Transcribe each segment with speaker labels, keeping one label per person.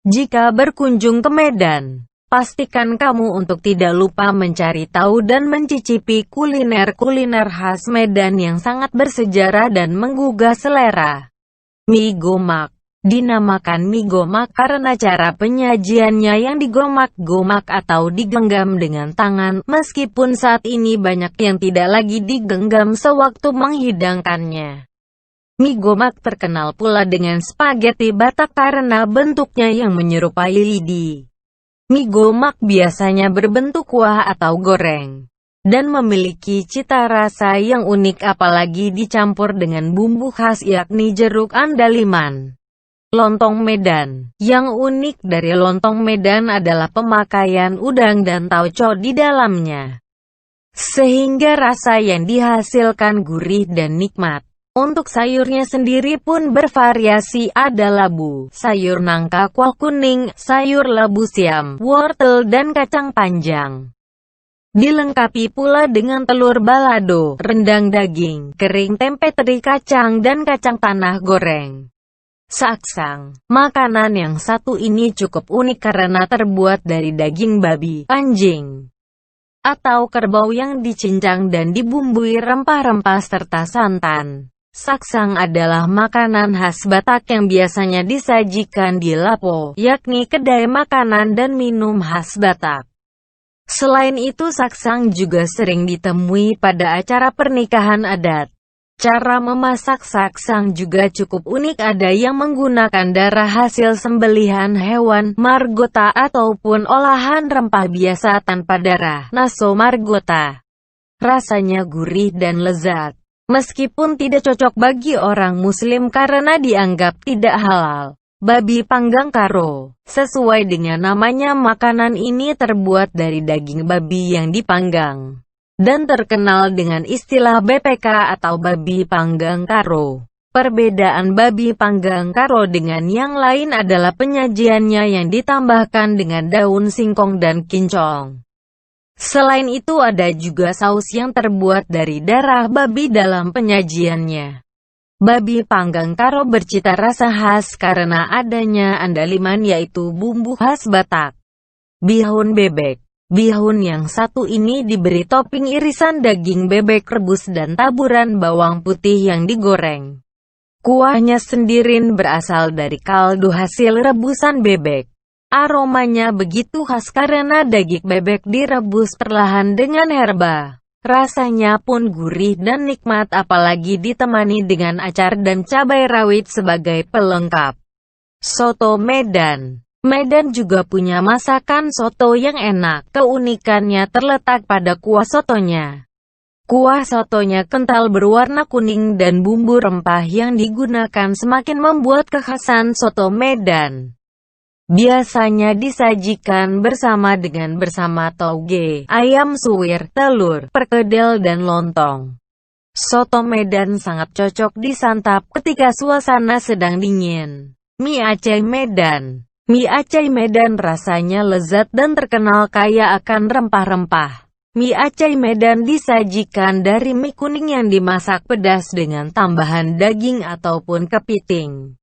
Speaker 1: Jika berkunjung ke Medan, pastikan kamu untuk tidak lupa mencari tahu dan mencicipi kuliner-kuliner khas Medan yang sangat bersejarah dan menggugah selera. Mie gomak dinamakan mie gomak karena cara penyajiannya yang digomak-gomak atau digenggam dengan tangan, meskipun saat ini banyak yang tidak lagi digenggam sewaktu menghidangkannya. Mie gomak terkenal pula dengan spaghetti Batak karena bentuknya yang menyerupai lidi. Mie gomak biasanya berbentuk kuah atau goreng, dan memiliki cita rasa yang unik apalagi dicampur dengan bumbu khas yakni jeruk andaliman. Lontong Medan. Yang unik dari lontong Medan adalah pemakaian udang dan tauco di dalamnya, sehingga rasa yang dihasilkan gurih dan nikmat. Untuk sayurnya sendiri pun bervariasi, ada labu, sayur nangka kuah kuning, sayur labu siam, wortel dan kacang panjang. Dilengkapi pula dengan telur balado, rendang daging, kering tempe teri kacang dan kacang tanah goreng. Saksang. Makanan yang satu ini cukup unik karena terbuat dari daging babi, anjing, atau kerbau yang dicincang dan dibumbui rempah-rempah serta santan. Saksang adalah makanan khas Batak yang biasanya disajikan di Lapo, yakni kedai makanan dan minum khas Batak. Selain itu saksang juga sering ditemui pada acara pernikahan adat. Cara memasak saksang juga cukup unik, ada yang menggunakan darah hasil sembelihan hewan, margota ataupun olahan rempah biasa tanpa darah, naso margota. Rasanya gurih dan lezat. Meskipun tidak cocok bagi orang muslim karena dianggap tidak halal. Babi panggang karo. Sesuai dengan namanya, makanan ini terbuat dari daging babi yang dipanggang, dan terkenal dengan istilah BPK atau babi panggang karo. Perbedaan babi panggang karo dengan yang lain adalah penyajiannya yang ditambahkan dengan daun singkong dan kincong. Selain itu ada juga saus yang terbuat dari darah babi dalam penyajiannya. Babi panggang karo bercita rasa khas karena adanya andaliman yaitu bumbu khas Batak. Bihun bebek. Bihun yang satu ini diberi topping irisan daging bebek rebus dan taburan bawang putih yang digoreng. Kuahnya sendiri berasal dari kaldu hasil rebusan bebek. Aromanya begitu khas karena daging bebek direbus perlahan dengan herba. Rasanya pun gurih dan nikmat apalagi ditemani dengan acar dan cabai rawit sebagai pelengkap. Soto Medan. Medan juga punya masakan soto yang enak. Keunikannya terletak pada kuah sotonya. Kuah sotonya kental berwarna kuning dan bumbu rempah yang digunakan semakin membuat kekhasan soto Medan. Biasanya disajikan bersama tauge, ayam suwir, telur, perkedel dan lontong. Soto Medan sangat cocok disantap ketika suasana sedang dingin. Mie Aceh Medan. Mie Aceh Medan rasanya lezat dan terkenal kaya akan rempah-rempah. Mie Aceh Medan disajikan dari mie kuning yang dimasak pedas dengan tambahan daging ataupun kepiting.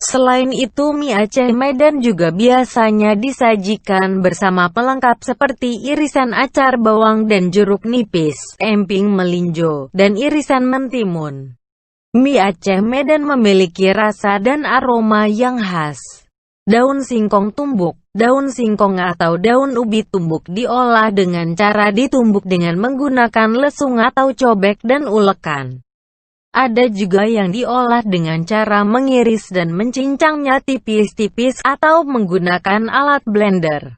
Speaker 1: Selain itu, mie Aceh Medan juga biasanya disajikan bersama pelengkap seperti irisan acar bawang dan jeruk nipis, emping melinjo, dan irisan mentimun. Mie Aceh Medan memiliki rasa dan aroma yang khas. Daun singkong tumbuk. Daun singkong atau daun ubi tumbuk diolah dengan cara ditumbuk dengan menggunakan lesung atau cobek dan ulekan. Ada juga yang diolah dengan cara mengiris dan mencincangnya tipis-tipis atau menggunakan alat blender.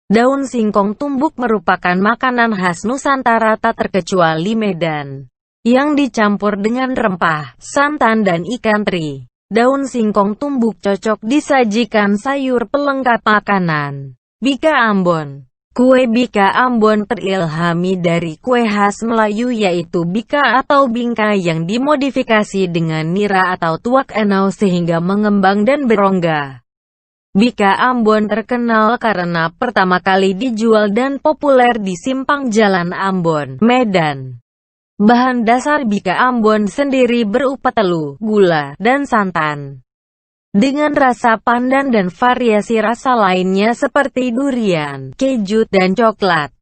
Speaker 1: Daun singkong tumbuk merupakan makanan khas Nusantara tak terkecuali Medan, yang dicampur dengan rempah, santan dan ikan teri. Daun singkong tumbuk cocok disajikan sayur pelengkap makanan. Bika Ambon. Kue bika Ambon terilhami dari kue khas Melayu yaitu bika atau bingkai yang dimodifikasi dengan nira atau tuak enau sehingga mengembang dan berongga. Bika Ambon terkenal karena pertama kali dijual dan populer di Simpang Jalan Ambon, Medan. Bahan dasar bika Ambon sendiri berupa telu, gula, dan santan. dengan rasa pandan dan variasi rasa lainnya seperti durian, keju, dan coklat.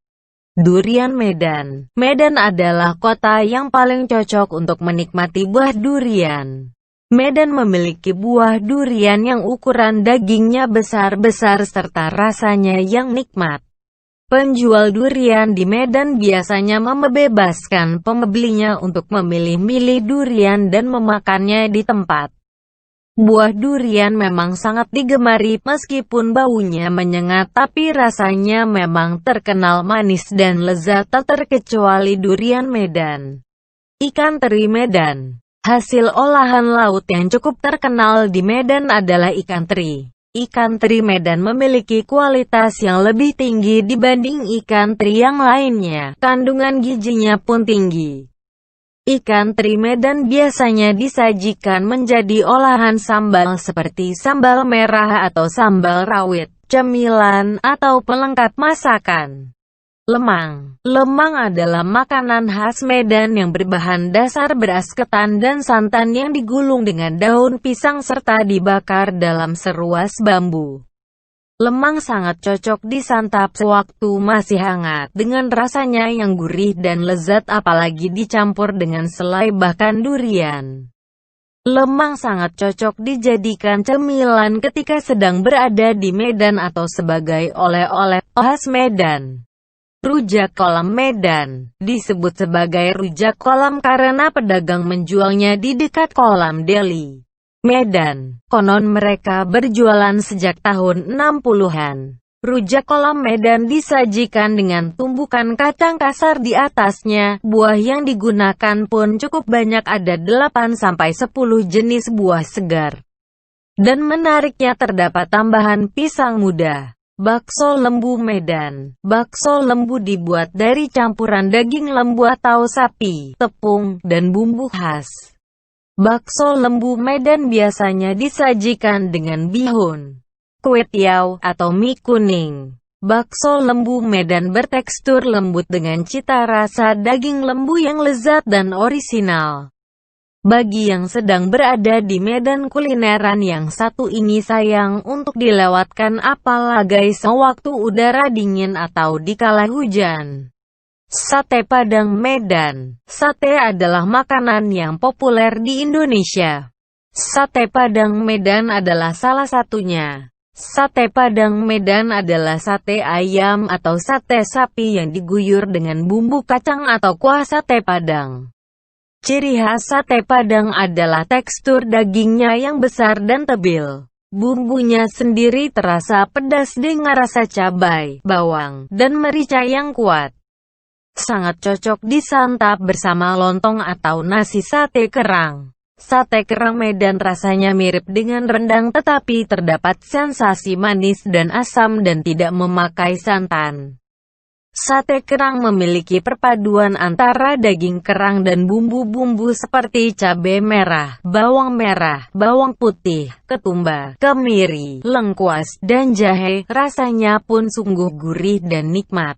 Speaker 1: Durian Medan. Medan adalah kota yang paling cocok untuk menikmati buah durian. Medan memiliki buah durian yang ukuran dagingnya besar-besar serta rasanya yang nikmat. Penjual durian di Medan biasanya membebaskan pembelinya untuk memilih-milih durian dan memakannya di tempat. Buah durian memang sangat digemari meskipun baunya menyengat, tapi rasanya memang terkenal manis dan lezat tak terkecuali durian Medan. Ikan teri Medan. Hasil olahan laut yang cukup terkenal di Medan adalah ikan teri. Ikan teri Medan memiliki kualitas yang lebih tinggi dibanding ikan teri yang lainnya. Kandungan gizinya pun tinggi. Ikan teri Medan biasanya disajikan menjadi olahan sambal seperti sambal merah atau sambal rawit, cemilan, atau pelengkap masakan. Lemang. Lemang adalah makanan khas Medan yang berbahan dasar beras ketan dan santan yang digulung dengan daun pisang serta dibakar dalam seruas bambu. Lemang sangat cocok disantap sewaktu masih hangat, dengan rasanya yang gurih dan lezat apalagi dicampur dengan selai bahkan durian. Lemang sangat cocok dijadikan cemilan ketika sedang berada di Medan atau sebagai oleh-oleh khas Medan. Rujak kolam Medan. Disebut sebagai rujak kolam karena pedagang menjualnya di dekat kolam Deli, Medan. Konon mereka berjualan sejak tahun 60-an. Rujak kolam Medan disajikan dengan tumbukan kacang kasar di atasnya. Buah yang digunakan pun cukup banyak, ada 8-10 jenis buah segar. Dan menariknya terdapat tambahan pisang muda. Bakso lembu Medan. Bakso lembu dibuat dari campuran daging lembu atau sapi, tepung, dan bumbu khas. Bakso lembu Medan biasanya disajikan dengan bihun, kue tiaw, atau mie kuning. Bakso lembu Medan bertekstur lembut dengan cita rasa daging lembu yang lezat dan orisinal. Bagi yang sedang berada di Medan, kulineran yang satu ini sayang untuk dilewatkan apalagi sewaktu udara dingin atau di kala hujan. Sate Padang Medan. Sate adalah makanan yang populer di Indonesia. Sate Padang Medan adalah salah satunya. Sate Padang Medan adalah sate ayam atau sate sapi yang diguyur dengan bumbu kacang atau kuah sate Padang. Ciri khas sate Padang adalah tekstur dagingnya yang besar dan tebal. Bumbunya sendiri terasa pedas dengan rasa cabai, bawang, dan merica yang kuat. Sangat cocok disantap bersama lontong atau nasi sate kerang. Sate kerang Medan rasanya mirip dengan rendang tetapi terdapat sensasi manis dan asam dan tidak memakai santan. Sate kerang memiliki perpaduan antara daging kerang dan bumbu-bumbu seperti cabai merah, bawang putih, ketumbar, kemiri, lengkuas, dan jahe. Rasanya pun sungguh gurih dan nikmat.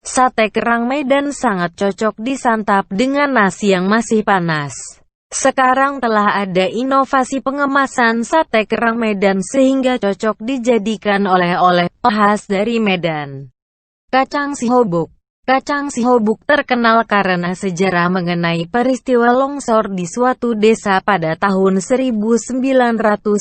Speaker 1: Sate kerang Medan sangat cocok disantap dengan nasi yang masih panas. Sekarang telah ada inovasi pengemasan sate kerang Medan sehingga cocok dijadikan oleh-oleh khas dari Medan. Kacang Sihobuk. Kacang Sihobuk terkenal karena sejarah mengenai peristiwa longsor di suatu desa pada tahun 1982.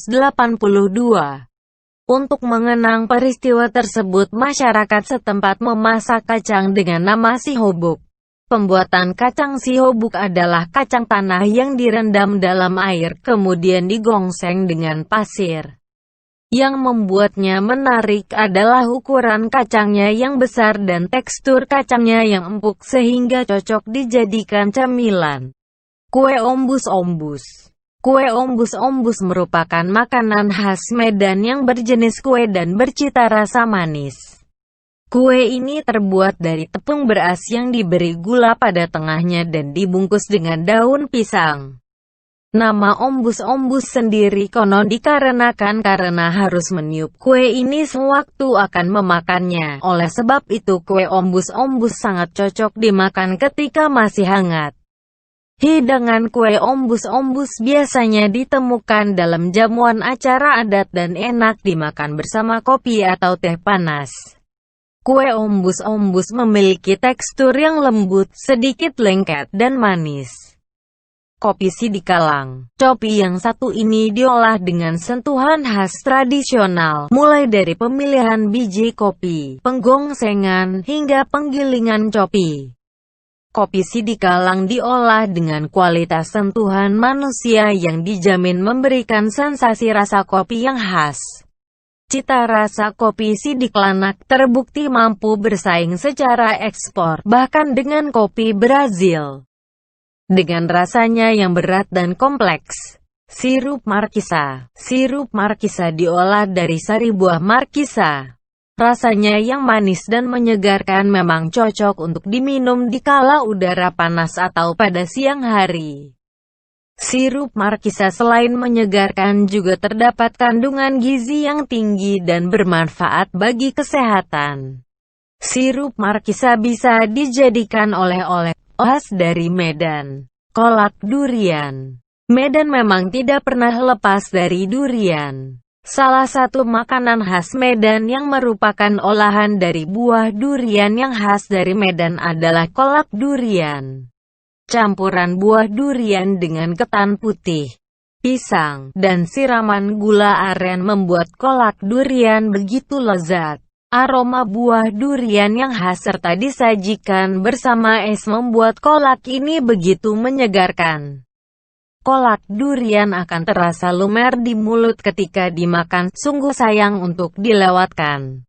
Speaker 1: Untuk mengenang peristiwa tersebut, masyarakat setempat memasak kacang dengan nama Sihobuk. Pembuatan kacang Sihobuk adalah kacang tanah yang direndam dalam air kemudian digongseng dengan pasir. Yang membuatnya menarik adalah ukuran kacangnya yang besar dan tekstur kacangnya yang empuk sehingga cocok dijadikan cemilan. Kue ombus-ombus. Kue ombus-ombus merupakan makanan khas Medan yang berjenis kue dan bercita rasa manis. Kue ini terbuat dari tepung beras yang diberi gula pada tengahnya dan dibungkus dengan daun pisang. Nama ombus-ombus sendiri konon dikarenakan karena harus meniup kue ini sewaktu akan memakannya. Oleh sebab itu kue ombus-ombus sangat cocok dimakan ketika masih hangat. Hidangan kue ombus-ombus biasanya ditemukan dalam jamuan acara adat dan enak dimakan bersama kopi atau teh panas. Kue ombus-ombus memiliki tekstur yang lembut, sedikit lengket, dan manis. Kopi Sidikalang. Kopi yang satu ini diolah dengan sentuhan khas tradisional, mulai dari pemilihan biji kopi, penggongsengan, hingga penggilingan kopi. Kopi Sidikalang diolah dengan kualitas sentuhan manusia yang dijamin memberikan sensasi rasa kopi yang khas. Cita rasa kopi Sidikalang terbukti mampu bersaing secara ekspor, bahkan dengan kopi Brazil. Dengan rasanya yang berat dan kompleks. Sirup Markisa. Sirup Markisa diolah dari sari buah Markisa. Rasanya yang manis dan menyegarkan memang cocok untuk diminum di kala udara panas atau pada siang hari. Sirup Markisa selain menyegarkan juga terdapat kandungan gizi yang tinggi dan bermanfaat bagi kesehatan. Sirup Markisa bisa dijadikan oleh-oleh khas dari Medan. Kolak durian. Medan memang tidak pernah lepas dari durian. Salah satu makanan khas Medan yang merupakan olahan dari buah durian yang khas dari Medan adalah kolak durian. Campuran buah durian dengan ketan putih, pisang, dan siraman gula aren membuat kolak durian begitu lezat. Aroma buah durian yang khas serta disajikan bersama es membuat kolak ini begitu menyegarkan. Kolak durian akan terasa lumer di mulut ketika dimakan, sungguh sayang untuk dilewatkan.